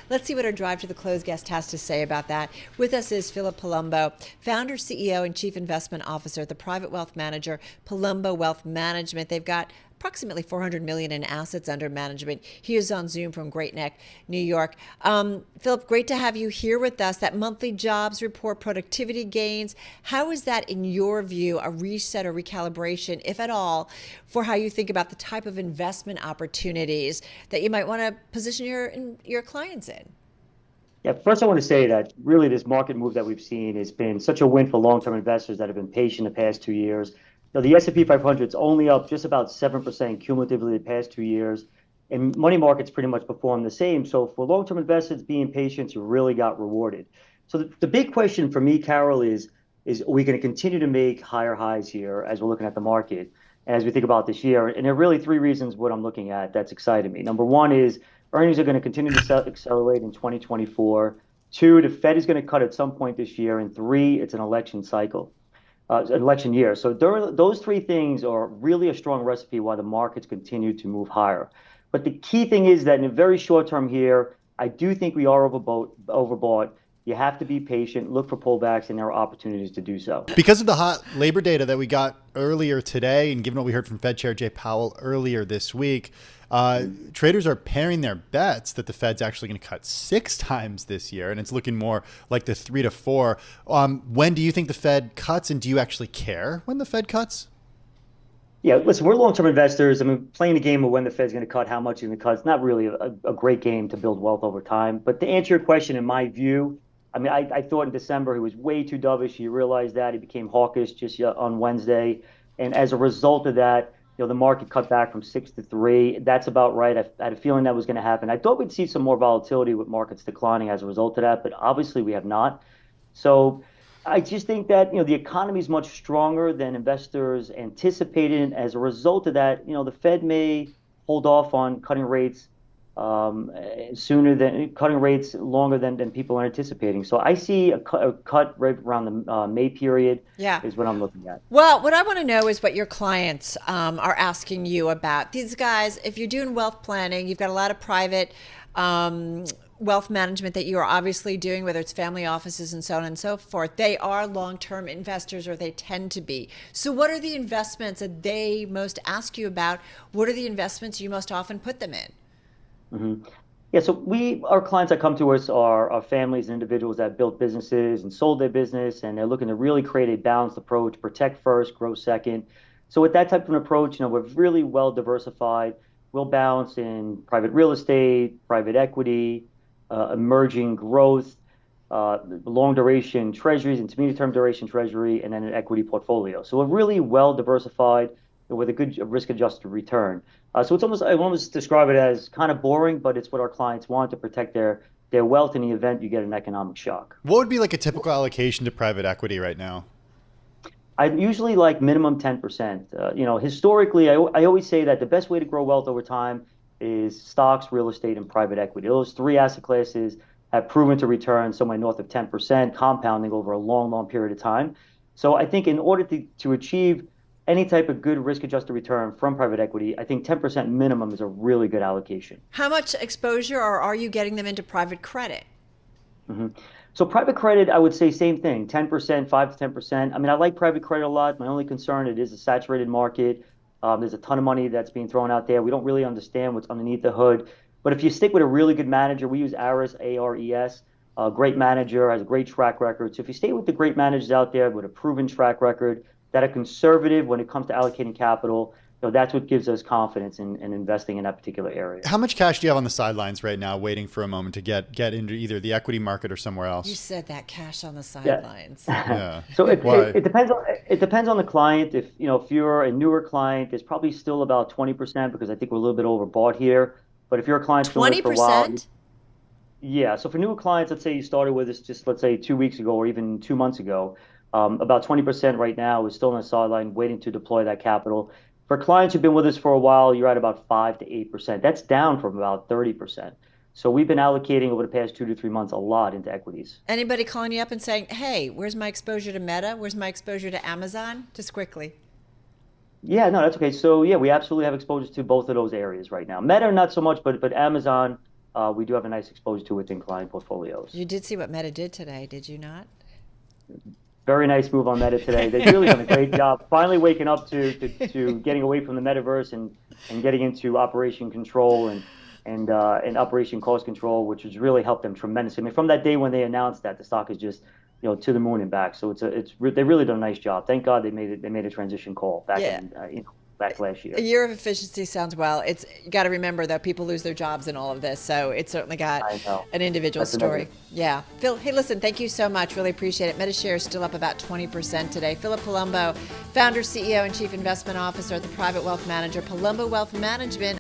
Let's see what our Drive to the Close guest has to say about that. With us is Philip Palumbo, founder, CEO, and chief investment officer at the private wealth manager Palumbo Wealth Management. They've got approximately 400 million in assets under management. He is on Zoom from Great Neck, New York. Philip, great to have you here with us. That monthly jobs report, productivity gains, how is that, in your view, a reset or recalibration, if at all, for how you think about the type of investment opportunities that you might want to position your clients in? Yeah, first I want to say that really this market move that we've seen has been such a win for long-term investors that have been patient the past 2 years. The S&P 500 is only up just about 7% cumulatively the past 2 years, and money markets pretty much perform the same. So for long-term investors, being patient, you really got rewarded. So the big question for me, Carol, is are we going to continue to make higher highs here as we're looking at the market and as we think about this year? And there are really three reasons what I'm looking at that's exciting me. Number one is earnings are going to continue to accelerate in 2024. Two, the Fed is going to cut at some point this year. And three, it's an election cycle. Election year. So those three things are really a strong recipe why the markets continue to move higher. But the key thing is that in the very short term here, I do think we are overbought. You have to be patient, look for pullbacks, and there are opportunities to do so. Because of the hot labor data that we got earlier today, and given what we heard from Fed Chair Jay Powell earlier this week, traders are paring their bets that the Fed's actually going to cut 6 times this year, and it's looking more like the 3 to 4. When do you think the Fed cuts, and do you actually care when the Fed cuts? Yeah, listen, we're long-term investors. I mean, playing the game of when the Fed's going to cut, how much is going to cut, it's not really a great game to build wealth over time. But to answer your question, in my view, I mean, I thought in December he was way too dovish. He realized that. He became hawkish just on Wednesday. And as a result of that, the market cut back from 6 to 3. That's about right. I had a feeling that was going to happen. I thought we'd see some more volatility with markets declining as a result of that, but obviously we have not. So I just think that, the economy is much stronger than investors anticipated. As a result of that, the Fed may hold off on cutting rates longer than people are anticipating. So I see a cut right around the May period. Is what I'm looking at. Well, what I want to know is what your clients are asking you about. These guys, if you're doing wealth planning, you've got a lot of private wealth management that you are obviously doing, whether it's family offices and so on and so forth. They are long-term investors, or they tend to be. So what are the investments that they most ask you about? What are the investments you most often put them in? Mm-hmm. Yeah, so our clients that come to us are families and individuals that built businesses and sold their business, and they're looking to really create a balanced approach, protect first, grow second. So with that type of an approach, we're really well diversified, well balanced in private real estate, private equity, emerging growth, long duration treasuries, intermediate term duration treasury, and then an equity portfolio. So we're really well diversified with a good risk-adjusted return. So I almost describe it as kind of boring, but it's what our clients want to protect their wealth in the event you get an economic shock. What would be like a typical allocation to private equity right now? I usually like minimum 10%. Historically, I always say that the best way to grow wealth over time is stocks, real estate, and private equity. Those three asset classes have proven to return somewhere north of 10%, compounding over a long, long period of time. So I think in order to achieve any type of good risk-adjusted return from private equity, I think 10% minimum is a really good allocation. How much exposure, or are you getting them into private credit? Mm-hmm. So private credit, I would say same thing, 10%, 5 to 10%. I mean, I like private credit a lot. My only concern, it is a saturated market. There's a ton of money that's being thrown out there. We don't really understand what's underneath the hood. But if you stick with a really good manager, we use Ares, A-R-E-S, a great manager, has a great track record. So if you stay with the great managers out there with a proven track record, that are conservative when it comes to allocating capital, that's what gives us confidence in investing in that particular area. How much cash do you have on the sidelines right now, waiting for a moment to get into either the equity market or somewhere else? You said that, cash on the sidelines. Yeah. So it depends on the client. If you're a newer client, it's probably still about 20%, because I think we're a little bit overbought here. But if you're a client 20%? For a while, yeah. So for newer clients, let's say you started with us just, let's say, 2 weeks ago or even 2 months ago, about 20% right now is still on the sideline waiting to deploy that capital. For clients who've been with us for a while, you're at about 5 to 8%. That's down from about 30%. So we've been allocating over the past 2 to 3 months a lot into equities. Anybody calling you up and saying, hey, where's my exposure to Meta? Where's my exposure to Amazon? Just quickly. Yeah, no, that's okay. So yeah, we absolutely have exposure to both of those areas right now. Meta, not so much, but Amazon, we do have a nice exposure to within client portfolios. You did see what Meta did today, did you not? Very nice move on Meta today. They've really done a great job finally waking up to getting away from the metaverse and getting into operation control and operation cost control, which has really helped them tremendously. I mean, from that day when they announced that, the stock is just to the moon and back. So they've really done a nice job. Thank God they made a transition call back back last year. A year of efficiency sounds well. You got to remember that people lose their jobs in all of this, so it's certainly got an individual story. Yeah, Phil. Hey, listen, thank you so much. Really appreciate it. Meta shares still up about 20% today. Philip Palumbo, founder, CEO, and chief investment officer at the private wealth manager Palumbo Wealth Management.